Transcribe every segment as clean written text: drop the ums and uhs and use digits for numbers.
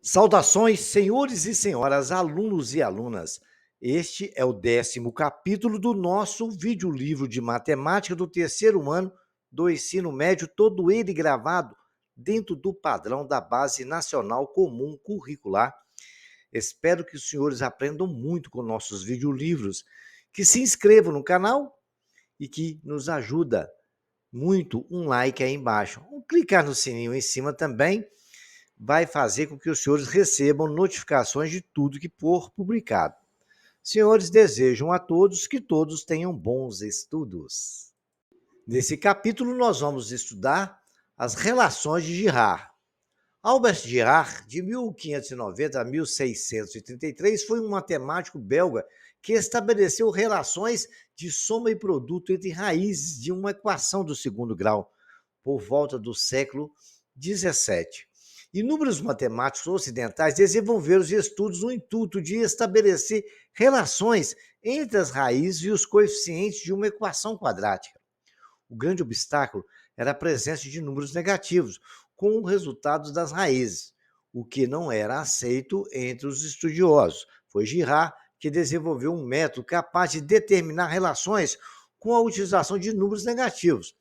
Saudações, senhores e senhoras, alunos e alunas. Este é o 10º capítulo do nosso videolivro de matemática do terceiro ano do ensino médio, todo ele gravado dentro do padrão da Base Nacional Comum Curricular. Espero que os senhores aprendam muito com nossos videolivros, que se inscrevam no canal e que nos ajuda muito um like aí embaixo. Clicar no sininho em cima também vai fazer com que os senhores recebam notificações de tudo que for publicado. Senhores, desejam a todos que todos tenham bons estudos. Nesse capítulo, nós vamos estudar as relações de Girard. Albert Girard, de 1590 a 1633, foi um matemático belga que estabeleceu relações de soma e produto entre raízes de uma equação do segundo grau, por volta do século XVII. Inúmeros matemáticos ocidentais desenvolveram os estudos no intuito de estabelecer relações entre as raízes e os coeficientes de uma equação quadrática. O grande obstáculo era a presença de números negativos, com os resultados das raízes, o que não era aceito entre os estudiosos. Foi Girard que desenvolveu um método capaz de determinar relações com a utilização de números negativos.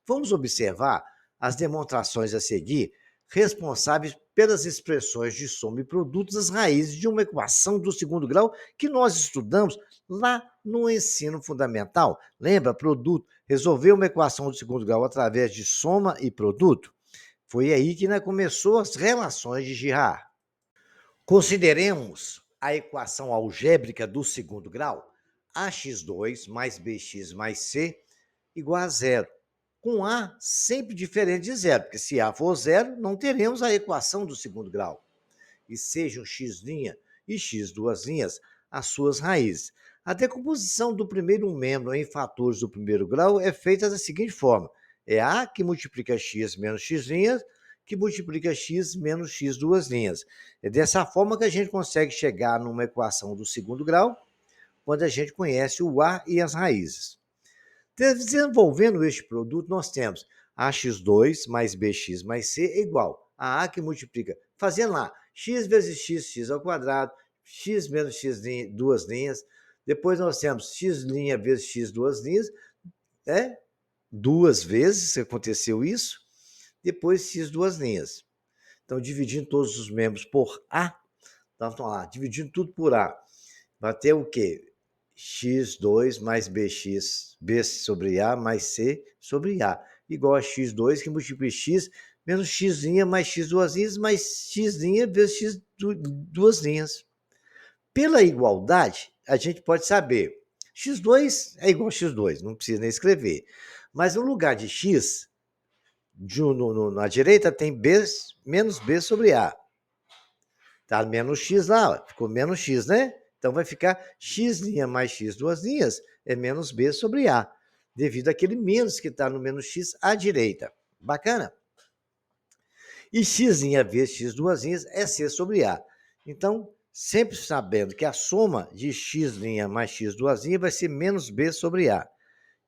Vamos observar as demonstrações a seguir, responsáveis pelas expressões de soma e produto das raízes de uma equação do segundo grau que nós estudamos lá no ensino fundamental. Lembra? Produto. Resolver uma equação do segundo grau através de soma e produto. Foi aí que começou as relações de Girard. Consideremos a equação algébrica do segundo grau, ax2 mais bx mais c igual a zero, com A sempre diferente de zero, porque se A for zero, não teremos a equação do segundo grau. E sejam x' e x duas linhas as suas raízes. A decomposição do primeiro membro em fatores do primeiro grau é feita da seguinte forma: é A que multiplica x menos x' que multiplica x menos x duas linhas. É dessa forma que a gente consegue chegar numa equação do segundo grau, quando a gente conhece o A e as raízes. Desenvolvendo este produto, nós temos ax2 mais bx mais c é igual a que multiplica, fazendo lá, x vezes x ao quadrado, x menos x duas linhas, depois nós temos x' vezes x duas linhas, duas vezes aconteceu isso, depois x duas linhas. Então, dividindo todos os membros por A, então, vamos lá, dividindo tudo por A, vai ter o quê? x2 mais bx, b sobre a mais c sobre a, igual a x2 que multiplica x menos x' mais x duas linhas mais x' vezes x duas linhas. Pela igualdade, a gente pode saber, x2 é igual a x2, não precisa nem escrever. Mas no lugar de x, na direita tem b menos b sobre a. Tá menos x lá, ficou menos x, né? Então vai ficar x' mais x duas linhas é menos b sobre a, devido àquele menos que está no menos x à direita. Bacana? E x' vezes x duas linhas é c sobre a. Então, sempre sabendo que a soma de x' mais x duas linhas vai ser menos b sobre a.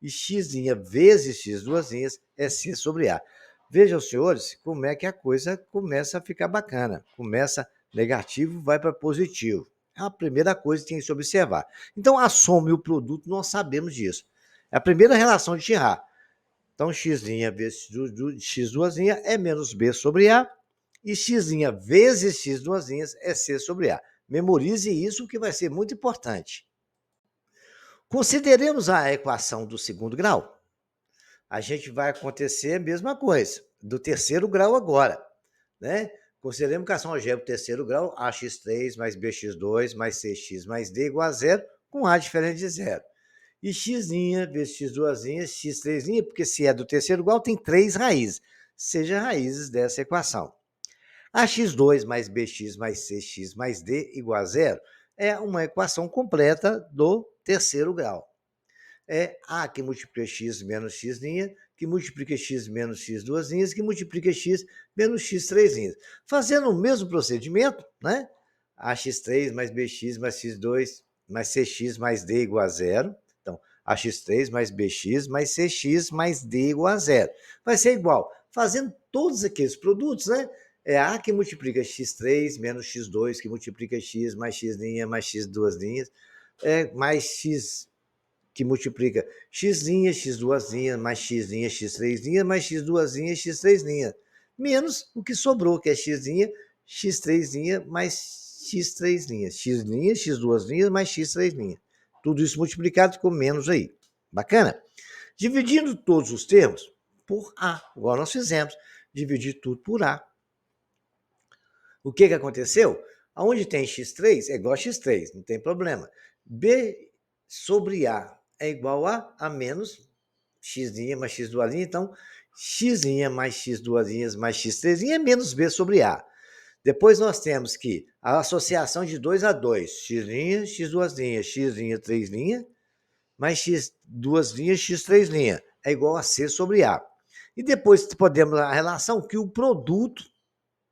E x' vezes x duas linhas é c sobre a. Vejam, senhores, como é que a coisa começa a ficar bacana. Começa negativo, vai para positivo. É a primeira coisa que tem que se observar. Então, a soma e o produto, nós sabemos disso. É a primeira relação de Girard. Então, x' vezes x duas linhas é menos b sobre a, e x' vezes x duas linhas é c sobre a. Memorize isso, que vai ser muito importante. Consideremos a equação do segundo grau. A gente vai acontecer a mesma coisa, do terceiro grau agora, né? Consideremos que a ação algébrica do terceiro grau, ax3 mais bx2 mais cx mais d igual a zero, com a diferente de zero. E x' vezes x duas linhas, x3', porque se é do terceiro grau, tem três raízes, seja raízes dessa equação. Ax2 mais bx mais cx mais d igual a zero é uma equação completa do terceiro grau. É A que multiplica x menos x', que multiplica x menos x duas linhas, que multiplica x menos x três linhas. Fazendo o mesmo procedimento, né? Ax3 mais bx mais x2 mais cx mais d igual a zero. Então, ax3 mais bx mais cx mais d igual a zero. Vai ser igual. Fazendo todos aqueles produtos, né? É A que multiplica x3 menos x2, que multiplica x mais x' mais x duas linhas, mais x que multiplica x', x duas linhas, mais x', x3 linhas, mais x duas linhas, x3 linhas. Menos o que sobrou, que é x', x3 linhas, mais x3 linhas. X linhas, x duas linhas, mais x3 linhas. Tudo isso multiplicado ficou menos aí. Bacana? Dividindo todos os termos por A, igual nós fizemos. Dividir tudo por A. O que aconteceu? Aonde tem x3 é igual a x3, não tem problema. B sobre A é igual a menos x' mais x duas linhas, então x' mais x duas linhas mais x3 é menos B sobre A. Depois nós temos que a associação de 2 a 2, x', x duas linhas, x', 3 linhas, mais x duas linhas, x3 linhas, é igual a C sobre A. E depois podemos a relação que o produto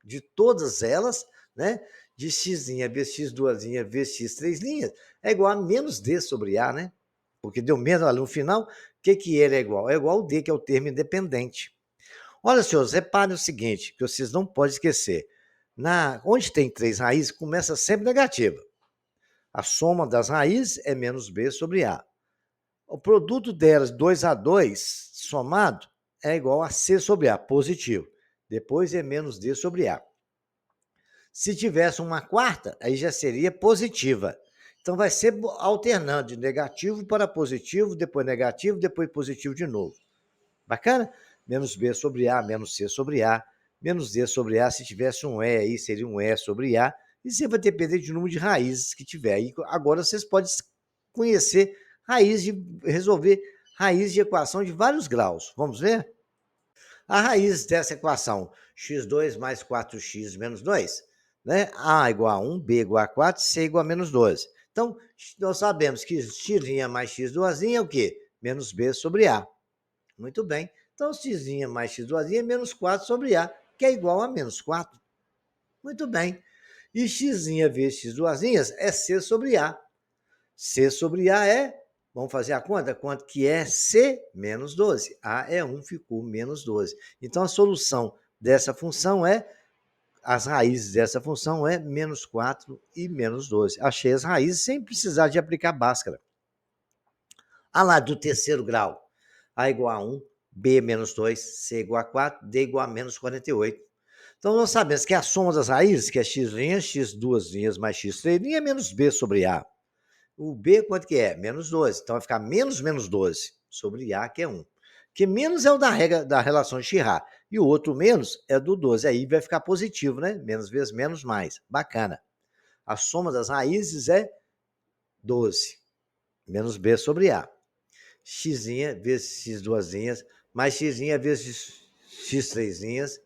de todas elas, né, de x' vezes x duas linhas vezes x3 linhas, é igual a menos D sobre A, né? Porque deu menos ali no final, o que ele é igual? É igual ao D, que é o termo independente. Olha, senhores, reparem o seguinte, que vocês não podem esquecer. Onde tem 3 raízes, começa sempre negativa. A soma das raízes é menos B sobre A. O produto delas, 2 a 2, somado, é igual a C sobre A, positivo. Depois é menos D sobre A. Se tivesse uma quarta, aí já seria positiva. Então vai ser alternando de negativo para positivo, depois positivo de novo. Bacana? Menos B sobre A, menos C sobre A, menos D sobre A. Se tivesse um E aí, seria um E sobre A. E você vai depender do número de raízes que tiver. E agora vocês podem conhecer resolver raiz de equação de vários graus. Vamos ver? A raiz dessa equação, x2 mais 4x menos 2, né? A igual a 1, B igual a 4, C igual a menos 12. Então, nós sabemos que x' mais x duasinha é o quê? Menos B sobre A. Muito bem. Então, x' mais x duasinha é menos 4 sobre A, que é igual a menos 4. Muito bem. E x' vezes x duasinhas é C sobre A. C sobre A é, vamos fazer a conta? Quanto que é C menos 12? A é 1, ficou menos 12. Então, a solução dessa função as raízes dessa função é menos 4 e menos 12. Achei as raízes sem precisar de aplicar Bhaskara. A lá do terceiro grau, A igual a 1, B menos 2, C igual a 4, D igual a menos 48. Então, nós sabemos que a soma das raízes, que é x', x duas linhas mais x3 linha, é menos B sobre A. O B quanto que é? Menos 12. Então vai ficar menos 12 sobre A, que é 1. Que menos é o da regra da relação de Girard. E o outro menos é do 12. Aí vai ficar positivo, né? Menos vezes menos mais. Bacana. A soma das raízes é 12. Menos B sobre A. X vezes X duas linhas, mais X vezes X três linhas,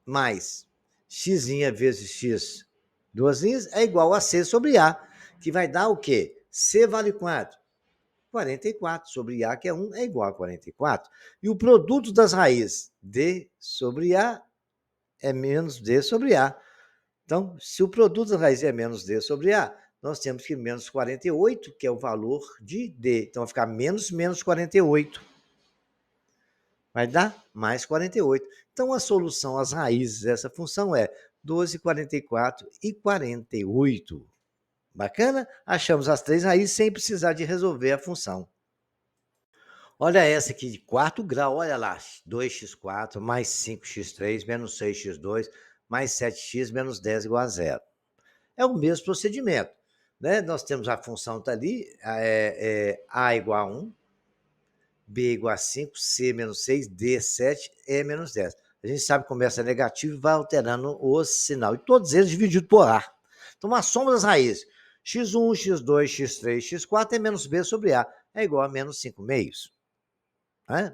mais X vezes X duas linhas é igual a C sobre A, que vai dar o quê? C vale quanto? 44 sobre A, que é 1, é igual a 44. E o produto das raízes D sobre A é menos D sobre A. Então, se o produto das raízes é menos D sobre A, nós temos que menos 48, que é o valor de D. Então, vai ficar menos 48. Vai dar mais 48. Então, a solução às raízes dessa função é 12, 44 e 48. Bacana? Achamos as 3 raízes sem precisar de resolver a função. Olha essa aqui de quarto grau, olha lá, 2x4 mais 5x3 menos 6x2 mais 7x menos 10 igual a zero. É o mesmo procedimento, né? Nós temos a função tá ali, A igual a 1, B igual a 5, C menos 6, D 7, E menos 10. A gente sabe que começa negativo e vai alterando o sinal. E todos eles divididos por A. Então, a soma das raízes, x1, x2, x3, x4 é menos B sobre A, é igual a menos 5 meios.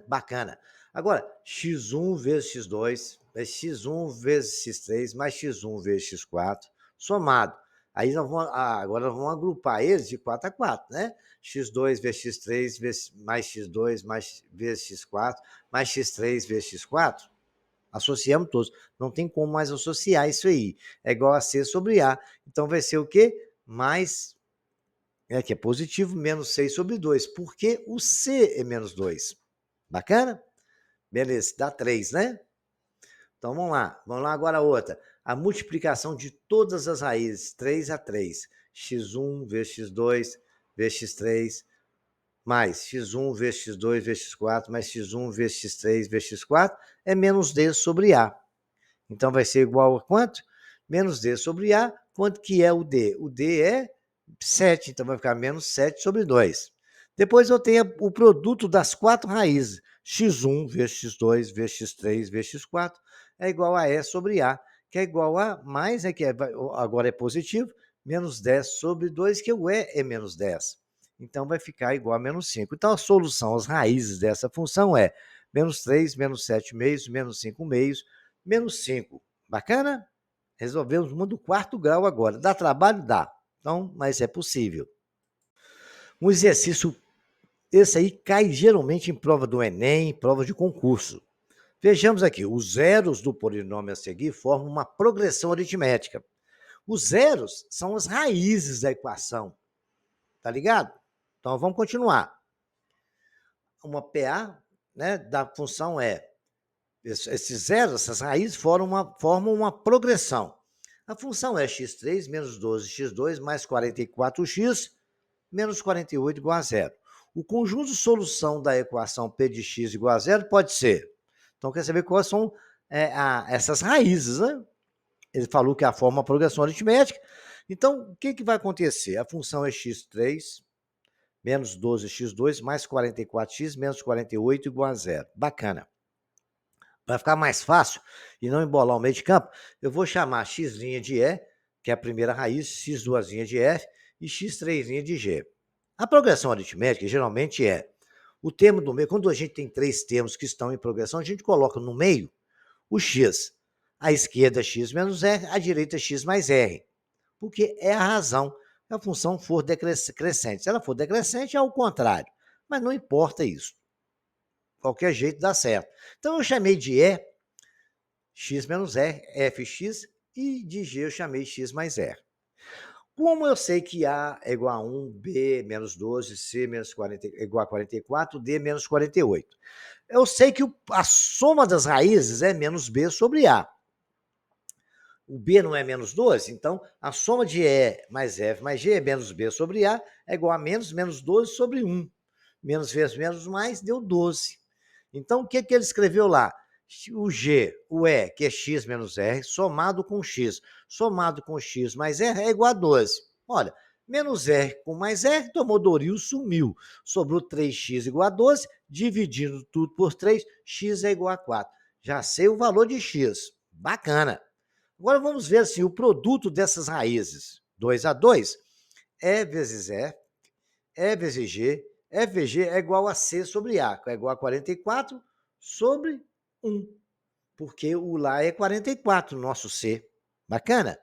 Bacana. Agora, x1 vezes x2, é x1 vezes x3, mais x1 vezes x4, somado. Aí agora nós vamos agrupar eles de 4 a 4, né? x2 vezes x3, mais x2, vezes x4, mais x3 vezes x4. Associamos todos. Não tem como mais associar isso aí. É igual a C sobre A. Então vai ser o quê? Mais, que é positivo, menos 6 sobre 2. Porque o C é menos 2. Bacana? Beleza, dá 3, né? Então vamos lá agora a outra. A multiplicação de todas as raízes, 3 a 3. X1 vezes x2 vezes x3, mais x1 vezes x2 vezes x4, mais x1 vezes x3 vezes x4, é menos d sobre a. Então vai ser igual a quanto? Menos d sobre a. Quanto que é o d? O d é 7, então vai ficar menos 7 sobre 2. Depois eu tenho o produto das quatro raízes. X1 vezes x2 vezes x3 vezes x4 é igual a E sobre A, que é igual a mais, que agora é positivo, menos 10 sobre 2, que o E é menos 10. Então vai ficar igual a menos 5. Então a solução, as raízes dessa função é menos 3, menos 7 meios, menos 5 meios, menos 5. Bacana? Resolvemos uma do quarto grau agora. Dá trabalho? Dá. Então, mas é possível. Um exercício, esse aí cai geralmente em prova do Enem, prova de concurso. Vejamos aqui, os zeros do polinômio a seguir formam uma progressão aritmética. Os zeros são as raízes da equação, tá ligado? Então, vamos continuar. Uma PA, né, da função é, esses zeros, essas raízes formam uma progressão. A função é x3 menos 12x2 mais 44x menos 48 igual a zero. O conjunto de solução da equação P de x igual a zero pode ser. Então, quer saber quais são essas raízes, né? Ele falou que a forma uma progressão aritmética. Então, o que vai acontecer? A função é x3 menos 12x2 mais 44x menos 48 igual a zero. Bacana. Para ficar mais fácil e não embolar o meio de campo, eu vou chamar x' de E, que é a primeira raiz, x2' de F e x3' de G. A progressão aritmética geralmente é o termo do meio. Quando a gente tem três termos que estão em progressão, a gente coloca no meio o x. À esquerda, x menos R, à direita, x mais R. Porque é a razão que a função for decrescente. Se ela for decrescente, é ao contrário. Mas não importa isso. Qualquer jeito dá certo. Então, eu chamei de E, x menos R, fx, e de G eu chamei x mais R. Como eu sei que A é igual a 1, B menos 12, C menos 40, igual a 44, D menos 48. Eu sei que a soma das raízes é menos B sobre A. O B não é menos 12, então a soma de E mais F mais G é menos B sobre A, é igual a menos 12 sobre 1. Menos vezes menos mais deu 12. Então, o que ele escreveu lá? O G, o E, que é x menos R, somado com x, somado com x mais R é igual a 12. Olha, menos R com mais R, tomou Doril, sumiu. Sobrou 3x igual a 12, dividindo tudo por 3, x é igual a 4. Já sei o valor de x. Bacana. Agora vamos ver assim, o produto dessas raízes. 2 a 2, E vezes E, E vezes G, E vezes G é igual a C sobre A, que é igual a 44 sobre 1, porque o lá é 44, nosso C. Bacana?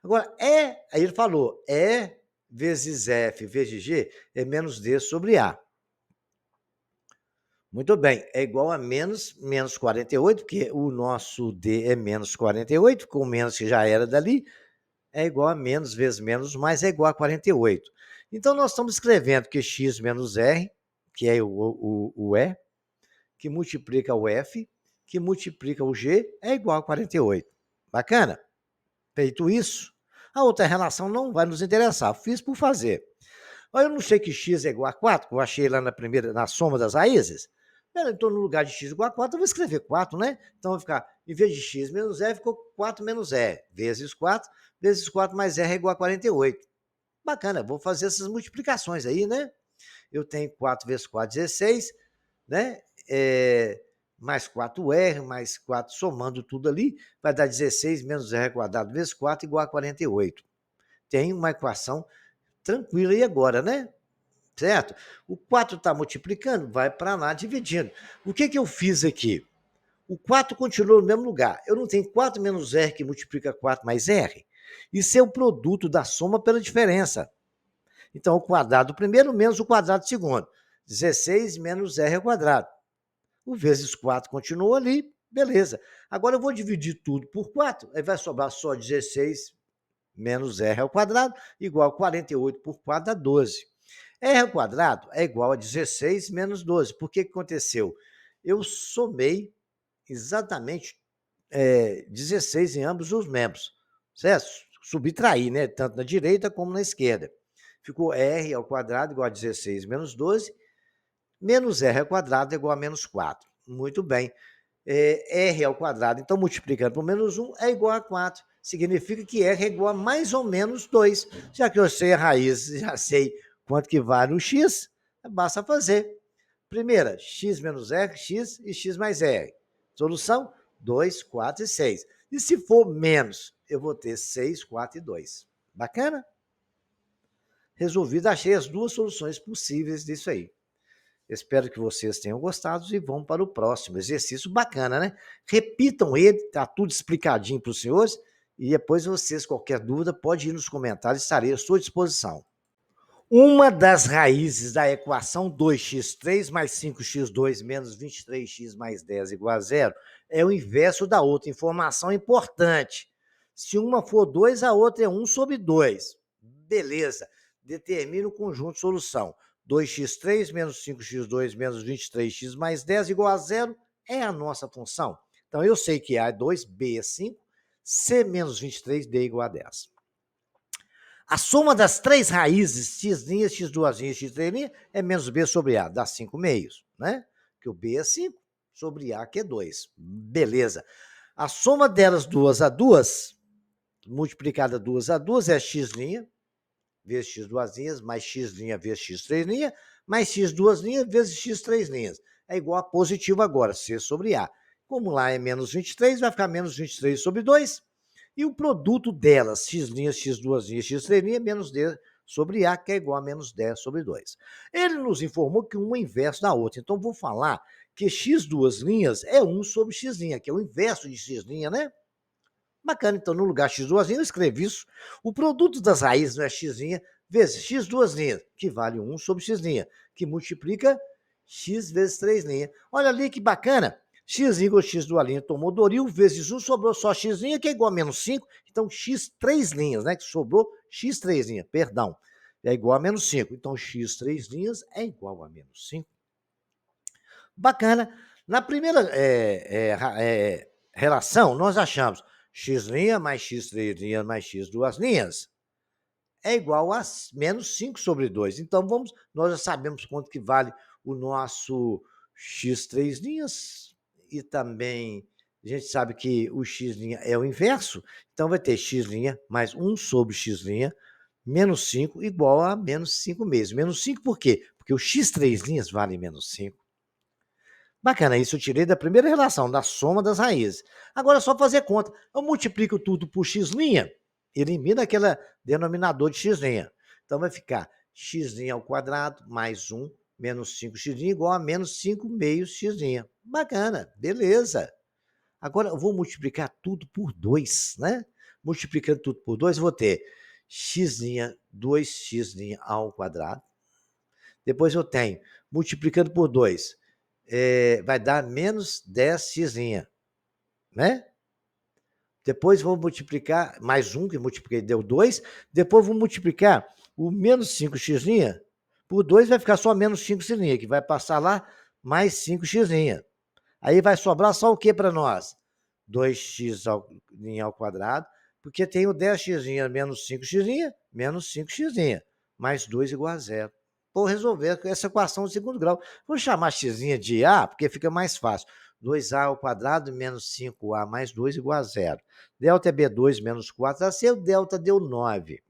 Agora, aí ele falou, E vezes F vezes G é menos D sobre A. Muito bem, é igual a menos 48, porque o nosso D é menos 48, com o menos que já era dali, é igual a menos vezes menos, mais é igual a 48. Então, nós estamos escrevendo que x menos R, que é o E, que multiplica o F, que multiplica o G, é igual a 48. Bacana? Feito isso, a outra relação não vai nos interessar. Fiz por fazer. Eu não sei que x é igual a 4, que eu achei lá na soma das raízes. Então, no lugar de x igual a 4, eu vou escrever 4, né? Então, vai ficar, em vez de x menos e, ficou 4 menos e, vezes 4 mais r é igual a 48. Bacana, vou fazer essas multiplicações aí, né? Eu tenho 4 vezes 4, 16, né? Mais 4r, mais 4, somando tudo ali, vai dar 16 menos r quadrado vezes 4 igual a 48. Tem uma equação tranquila aí agora, né? Certo? O 4 está multiplicando, vai para lá dividindo. O que eu fiz aqui? O 4 continua no mesmo lugar. Eu não tenho 4 menos R que multiplica 4 mais R? Isso é o produto da soma pela diferença. Então, o quadrado do primeiro menos o quadrado do segundo. 16 menos R ao quadrado. O vezes 4 continua ali, beleza. Agora eu vou dividir tudo por 4, aí vai sobrar só 16 menos R ao quadrado, igual a 48 por 4 dá 12. R ao quadrado é igual a 16 menos 12. Por que aconteceu? Eu somei exatamente 16 em ambos os membros, certo? Subtrair, né? Tanto na direita como na esquerda. Ficou r ao quadrado igual a 16 menos 12, menos r ao quadrado igual a menos 4. Muito bem. R ao quadrado, então multiplicando por menos 1 é igual a 4. Significa que R é igual a mais ou menos 2. Já que eu sei a raiz, já sei quanto que vale o x, basta fazer. Primeira, x menos r, x e x mais r. Solução, 2, 4 e 6. E se for menos, eu vou ter 6, 4 e 2. Bacana? Resolvido, achei as duas soluções possíveis disso aí. Espero que vocês tenham gostado e vamos para o próximo exercício bacana, né? Repitam ele, tá tudo explicadinho para os senhores e depois vocês, qualquer dúvida, pode ir nos comentários, estarei à sua disposição. Uma das raízes da equação 2x3 mais 5x2 menos 23x mais 10 igual a zero é o inverso da outra. Informação importante. Se uma for 2, a outra é 1 sobre 2. Beleza. Determine o conjunto de solução. 2x3 menos 5x2 menos 23x mais 10 igual a zero é a nossa função. Então, eu sei que A é 2, B é 5, C menos 23, D igual a 10. A soma das três raízes, x', x2', x', é menos b sobre a, dá 5 meios, né? Que o b é 5 sobre a, que é 2. Beleza. A soma delas duas a duas, multiplicada duas a duas, é x', vezes x2', mais x' vezes x', mais x2' vezes x'. É igual a positivo agora, c sobre a. Como lá é menos 23, vai ficar menos 23 sobre 2. E o produto delas, x', x2', x', menos d sobre a, que é igual a menos 10 sobre 2. Ele nos informou que uma é inverso da outra. Então, vou falar que x' é 1 sobre x', que é o inverso de x', né? Bacana, então, no lugar x2', eu escrevi isso. O produto das raízes não é x' vezes x', que vale 1 sobre x', que multiplica x vezes 3'. Olha ali que bacana. X' igual x duas linhas tomou Doril, vezes 1, sobrou só x', que é igual a menos 5. Então, x 3 linhas, né? Que sobrou x 3 linhas, perdão. É igual a menos 5. Então, x 3 linhas é igual a menos 5. Bacana. Na primeira relação, nós achamos x' mais x', mais x', é igual a menos 5 sobre 2. Então, nós já sabemos quanto que vale o nosso x', e também a gente sabe que o x' é o inverso, então vai ter x' mais 1 sobre x', menos 5, igual a menos 5 mesmo. Menos 5 por quê? Porque o x'' vale menos 5. Bacana, isso eu tirei da primeira relação, da soma das raízes. Agora é só fazer conta. Eu multiplico tudo por x', elimina aquele denominador de x'. Então vai ficar x' ao quadrado mais 1 menos 5x' igual a menos 5 meios x'. Bacana, beleza. Agora eu vou multiplicar tudo por 2, né? Multiplicando tudo por 2, eu vou ter x', 2x' ao quadrado. Depois eu tenho, multiplicando por 2, vai dar menos 10x', né? Depois vou multiplicar mais 1, que multipliquei, deu 2. Depois vou multiplicar o menos 5x' por 2, vai ficar só menos 5x', que vai passar lá mais 5x'. Aí vai sobrar só o que para nós? 2x ao quadrado, porque tem o 10x' menos 5x', menos 5x', mais 2 igual a zero. Vou resolver essa equação de segundo grau. Vou chamar x' de a, porque fica mais fácil. 2a ao quadrado menos 5a mais 2 igual a zero. Delta é B2 menos 4ac, o delta deu 9.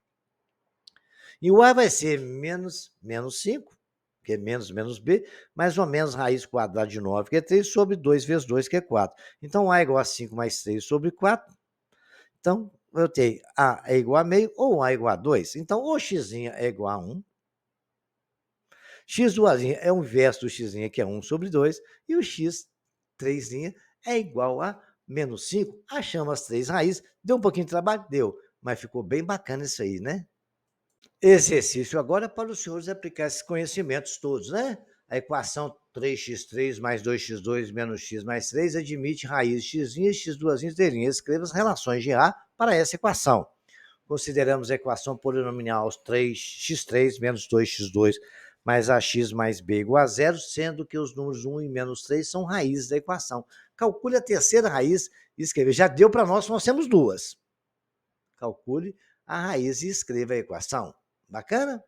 E o a vai ser menos 5, que é menos b, mais ou menos raiz quadrada de 9, que é 3, sobre 2 vezes 2, que é 4. Então, a é igual a 5 mais 3 sobre 4. Então, eu tenho a é igual a meio ou a é igual a 2. Então, o x' é igual a 1. X duasinha é o inverso do x', que é 1 sobre 2, e o x 3' é igual a menos 5. Achamos as três raízes. Deu um pouquinho de trabalho? Deu, mas ficou bem bacana isso aí, né? Exercício agora para os senhores aplicar esses conhecimentos todos, né? A equação 3x3 mais 2x2 menos x mais 3 admite raízes x', x2', inteirinhas. Escreva as relações de A para essa equação. Consideramos a equação polinomial 3x3 menos 2x2 mais ax mais b igual a zero, sendo que os números 1 e menos 3 são raízes da equação. calcule a terceira raiz e escreva. Já deu para nós temos duas. Calcule a raiz e escreva a equação. Bacana?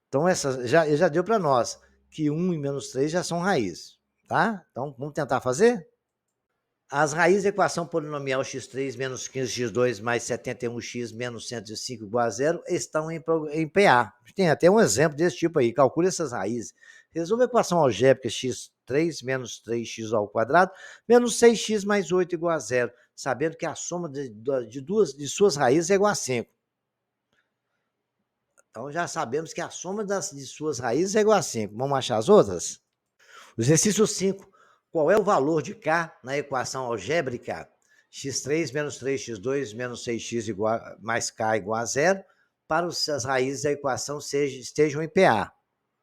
Então, essa já deu para nós que 1 e menos 3 já são raízes. Tá? Então, vamos tentar fazer? As raízes da equação polinomial x3 menos 15x2 mais 71x menos 105 igual a zero estão em PA. Tem até um exemplo desse tipo aí. Calcule essas raízes. Resolva a equação algébrica x3 menos 3x ao quadrado menos 6x mais 8 igual a zero, sabendo que a soma de suas raízes é igual a 5. Então, já sabemos que a soma de suas raízes é igual a 5. Vamos achar as outras? O exercício 5. Qual é o valor de K na equação algébrica x3 menos 3x2 menos 6x mais K igual a zero para as raízes da equação estejam em PA?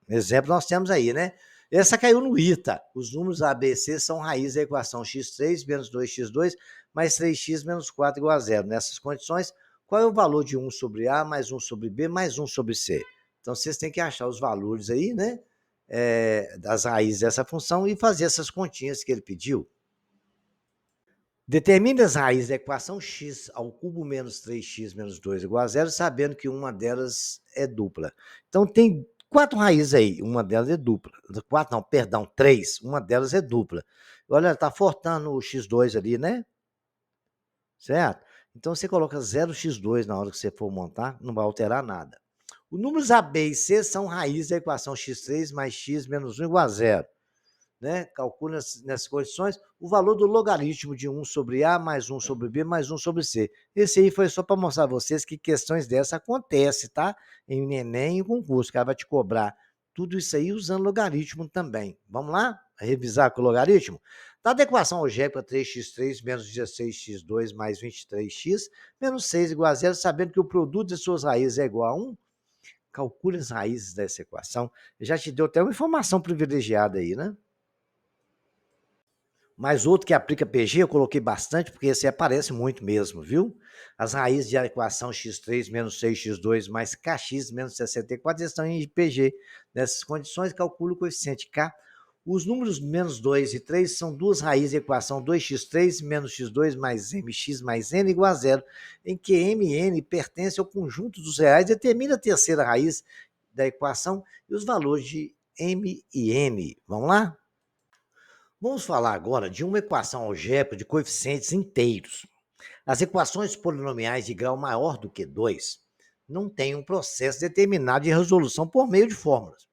Exemplo nós temos aí, né? Essa caiu no ITA. Os números A, B e C são raízes da equação x3 menos 2x2 mais 3x menos 4 igual a zero. Nessas condições, qual é o valor de 1 sobre A mais 1 sobre B mais 1 sobre C? Então, vocês têm que achar os valores aí, né? Das raízes dessa função e fazer essas continhas que ele pediu. Determine as raízes da equação x ao cubo menos 3x menos 2 igual a zero, sabendo que uma delas é dupla. Então, tem 4 raízes aí, uma delas é dupla. 3, uma delas é dupla. Olha, está faltando o x2 ali, né? Certo? Então, você coloca 0x2 na hora que você for montar, não vai alterar nada. Os números A, B e C são raízes da equação x3 mais x menos 1 igual a zero. Né? Calcula nessas condições o valor do logaritmo de 1 sobre A mais 1 sobre B mais 1 sobre C. Esse aí foi só para mostrar a vocês que questões dessas acontecem, tá? Em Enem e em concurso, que ela vai te cobrar tudo isso aí usando logaritmo também. Vamos lá? Revisar com o logaritmo? Dada a equação algébrica 3x3 menos 16x2 mais 23x menos 6 igual a zero, sabendo que o produto de suas raízes é igual a 1, calcule as raízes dessa equação. Já te deu até uma informação privilegiada aí, né? Mas outro que aplica PG, eu coloquei bastante, porque esse aparece muito mesmo, viu? As raízes de equação x3 menos 6x2 mais kx menos 64 estão em PG. Nessas condições, calcule o coeficiente K. Os números menos 2 e 3 são duas raízes da equação 2x3 menos x2 mais mx mais n igual a zero, em que m e n pertencem ao conjunto dos reais. Determina a terceira raiz da equação e os valores de m e n. Vamos lá? Vamos falar agora de uma equação algébrica de coeficientes inteiros. As equações polinomiais de grau maior do que 2 não têm um processo determinado de resolução por meio de fórmulas.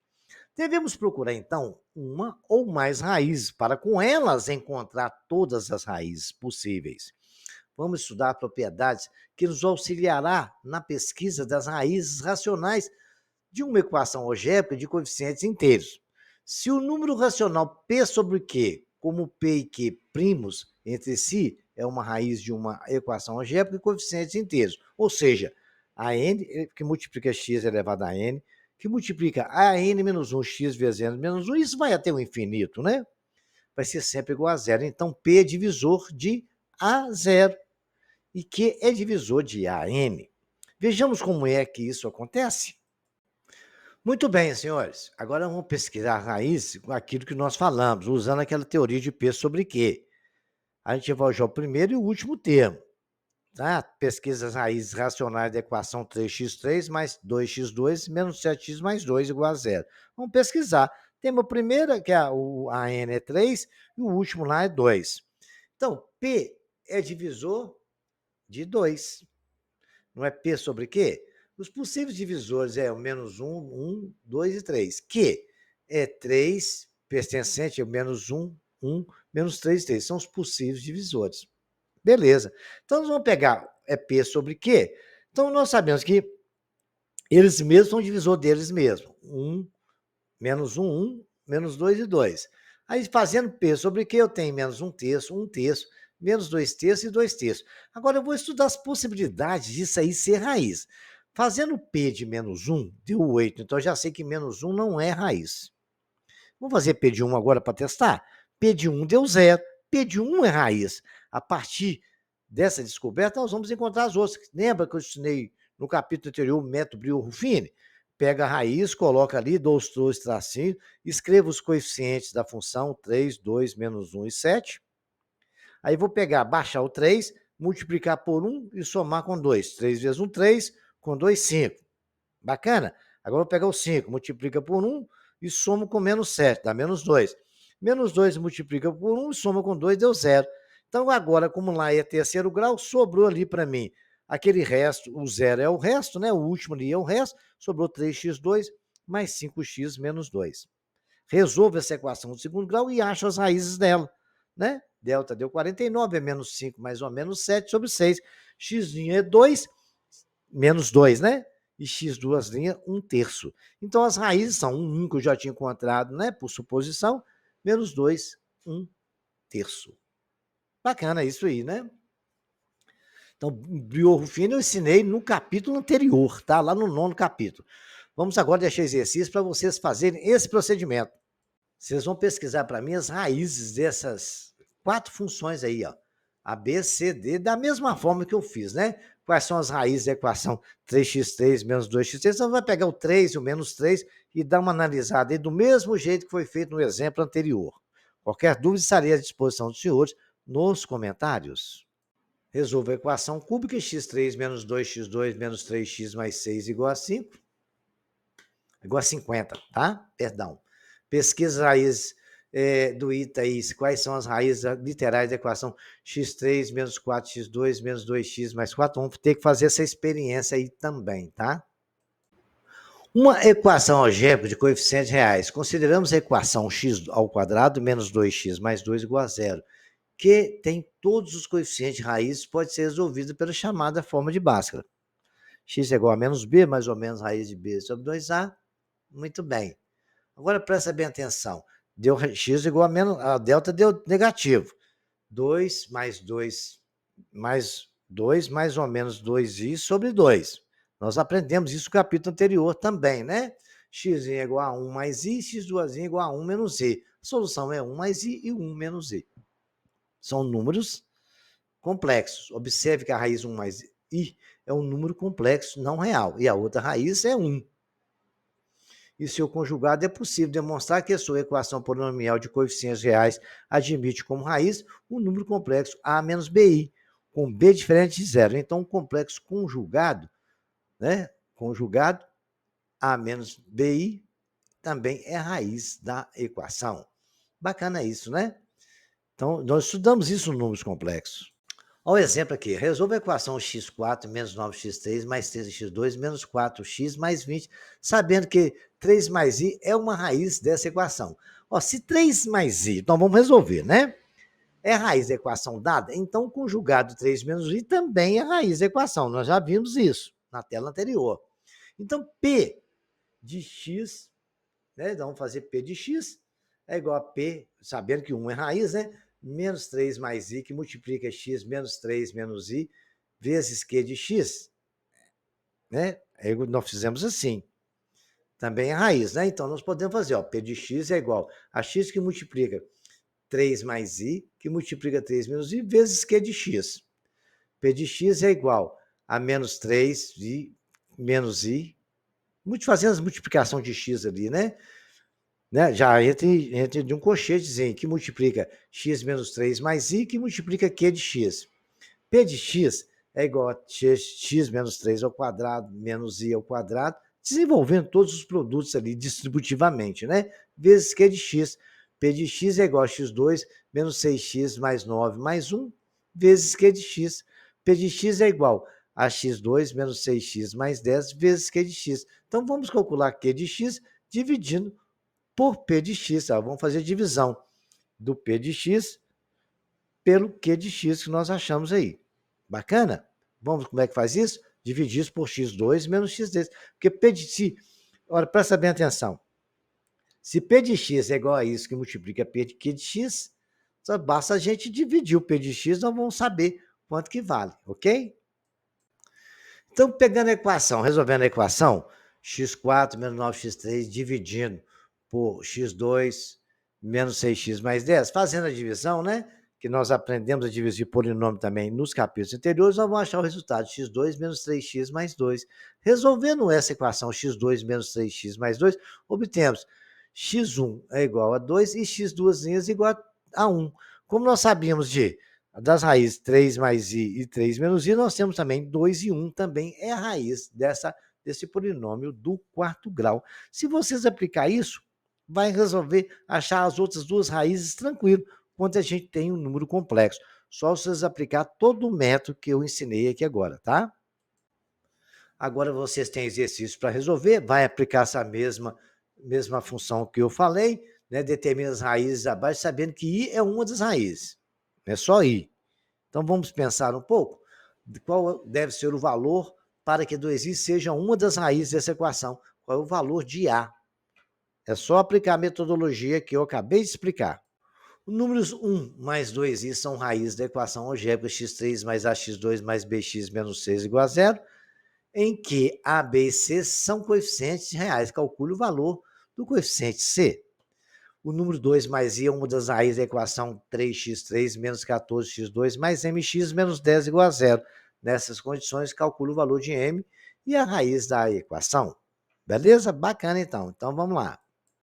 Devemos procurar, então, uma ou mais raízes para, com elas, encontrar todas as raízes possíveis. Vamos estudar propriedades que nos auxiliará na pesquisa das raízes racionais de uma equação algébrica de coeficientes inteiros. Se o número racional P sobre Q, como P e Q primos entre si, é uma raiz de uma equação algébrica de coeficientes inteiros, ou seja, a n, que multiplica x elevado a n, que multiplica a n menos 1, x vezes n menos 1, isso vai até o infinito, né? Vai ser sempre igual a zero. Então, P é divisor de A0 e Q é divisor de AN. Vejamos como é que isso acontece. Muito bem, senhores. Agora vamos pesquisar a raiz com aquilo que nós falamos, usando aquela teoria de P sobre Q. A gente vai usar o primeiro e o último termo. Tá? Pesquisa as raízes racionais da equação 3x3 mais 2x2 menos 7x mais 2 igual a zero. Vamos pesquisar. Temos a primeira, que é a n é 3, e o último lá é 2. Então, P é divisor de 2. Não é P sobre Q? Os possíveis divisores é o menos 1, 1, 2 e 3. Q é 3, pertencente ao menos 1, 1, menos 3 e 3. São os possíveis divisores. Beleza. Então, nós vamos pegar P sobre Q. Então, nós sabemos que eles mesmos são divisor deles mesmos. 1, menos 1, 1, menos 2 e 2. Aí, fazendo P sobre Q, eu tenho menos 1 terço, menos 2 terços e 2 terços. Agora, eu vou estudar as possibilidades disso aí ser raiz. Fazendo P de menos 1, deu 8. Então, eu já sei que menos 1 não é raiz. Vamos fazer P de 1 agora para testar? P de 1 deu 0. P de 1 é raiz. A partir dessa descoberta, nós vamos encontrar as outras. Lembra que eu ensinei no capítulo anterior o método Brio-Ruffini? Pega a raiz, coloca ali, dois tracinhos, escreva os coeficientes da função 3, 2, menos 1 e 7. Aí vou pegar, baixar o 3, multiplicar por 1 e somar com 2. 3 vezes 1, 3, com 2, 5. Bacana? Agora eu vou pegar o 5, multiplica por 1 e somo com menos 7, dá menos 2. Menos 2 multiplica por 1 e soma com 2, deu 0. Então agora, como lá é terceiro grau, sobrou ali para mim aquele resto, o 0 é o resto, né? O último ali é o resto, sobrou 3x2 mais 5x menos 2. Resolva essa equação do segundo grau e acha as raízes dela, né? Delta deu 49, é menos 5 mais ou menos 7 sobre 6. X' é 2, menos 2, né? E x duas linhas, 1/3. Então, as raízes são 1, que eu já tinha encontrado, né? Por suposição, menos 2, 1/3. Bacana isso aí, né? Então, biorrufino eu ensinei no capítulo anterior, tá? Lá no 9º capítulo. Vamos agora deixar exercício para vocês fazerem esse procedimento. Vocês vão pesquisar para mim as raízes dessas 4 funções aí, ó. A, B, C, D, da mesma forma que eu fiz, né? Quais são as raízes da equação 3x3 menos 2x3? Então, vai pegar o 3 e o menos 3 e dar uma analisada aí do mesmo jeito que foi feito no exemplo anterior. Qualquer dúvida, estarei à disposição dos senhores nos comentários. Resolva a equação cúbica x3 menos 2x2 menos 3x mais 6 igual a 5. Igual a 50, tá? Perdão. Pesquisa as raízes do Itaí. Quais são as raízes literais da equação x3 menos 4x2 menos 2x mais 4? Vamos ter que fazer essa experiência aí também, tá? Uma equação algébrica de coeficientes reais. Consideramos a equação x ao quadrado menos 2x mais 2 igual a 0, que tem todos os coeficientes de raízes, pode ser resolvida pela chamada forma de Bhaskara. X é igual a menos b, mais ou menos raiz de b sobre 2a. Muito bem. Agora presta bem atenção. Deu x igual a menos, a delta deu negativo. 2 mais 2 mais 2 mais ou menos 2i sobre 2. Nós aprendemos isso no capítulo anterior também, né? X é igual a 1 mais i, x2 é igual a 1 menos i. A solução é 1 mais i e 1 menos i. São números complexos. Observe que a raiz 1 mais i é um número complexo, não real. E a outra raiz é 1. E seu conjugado, é possível demonstrar que a sua equação polinomial de coeficientes reais admite como raiz o número complexo a menos bi, com b diferente de zero. Então, o complexo conjugado, né? Conjugado a menos bi também é raiz da equação. Bacana isso, né? Então, nós estudamos isso nos números complexos. Olha o exemplo aqui. Resolva a equação x4 menos 9x3 mais 13x2 menos 4x mais 20, sabendo que 3 mais i é uma raiz dessa equação. Ó, se 3 mais i, então vamos resolver, né? É a raiz da equação dada, então o conjugado 3 menos i também é a raiz da equação. Nós já vimos isso na tela anterior. Então, P de x, né? Então, vamos fazer P de x é igual a P, sabendo que 1 é raiz, né? Menos 3 mais i, que multiplica x menos 3 menos i, vezes q de x. Né? Aí nós fizemos assim. Também é raiz, né? Então, nós podemos fazer, ó, P de x é igual a x que multiplica 3 mais i, que multiplica 3 menos i, vezes q de x. P de x é igual a menos 3i menos i, fazendo as multiplicações de x ali, né? Já entra de um colchetezinho que multiplica x menos 3 mais i, que multiplica q de x. P de x é igual a x menos 3 ao quadrado menos i ao quadrado, desenvolvendo todos os produtos ali distributivamente, né? Vezes q de x. P de x é igual a x2 menos 6x mais 9 mais 1, vezes q de x. P de x é igual a x2 menos 6x mais 10, vezes q de x. Então, vamos calcular q de x dividindo por P de x. Tá? Vamos fazer a divisão do P de x pelo Q de x que nós achamos aí. Bacana? Vamos como é que faz isso? Dividir isso por x2 menos x10. Porque P de x... Olha, presta bem atenção. Se P de x é igual a isso que multiplica P de Q de x, só basta a gente dividir o P de x, nós vamos saber quanto que vale, ok? Então, pegando a equação, resolvendo a equação, x4 menos 9x3 dividindo por x2 menos 6x mais 10, fazendo a divisão, né? Que nós aprendemos a dividir polinômio também nos capítulos anteriores, nós vamos achar o resultado x2 menos 3x mais 2. Resolvendo essa equação x2 menos 3x mais 2, obtemos x1 é igual a 2 e x2 é igual a 1. Como nós sabíamos de Das raízes 3 mais i e 3 menos i, nós temos também 2 e 1, também é a raiz desse polinômio do quarto grau. Se vocês aplicar isso, vai resolver achar as outras duas raízes tranquilo, quando a gente tem um número complexo. Só vocês aplicar todo o método que eu ensinei aqui agora, tá? Agora vocês têm exercício para resolver, vai aplicar essa mesma função que eu falei, né? Determina as raízes abaixo, sabendo que i é uma das raízes, é só i. Então vamos pensar um pouco de qual deve ser o valor para que 2i seja uma das raízes dessa equação. Qual é o valor de a? É só aplicar a metodologia que eu acabei de explicar. Os números 1 mais 2i são raízes da equação algébrica x3 mais ax2 mais bx menos 6 igual a zero, em que a, b e c são coeficientes reais. Calcule o valor do coeficiente c. O número 2 mais i é uma das raízes da equação 3x3 menos 14x2 mais mx menos 10 igual a zero. Nessas condições, calcule o valor de m e a raiz da equação. Beleza? Bacana, então. Então, vamos lá.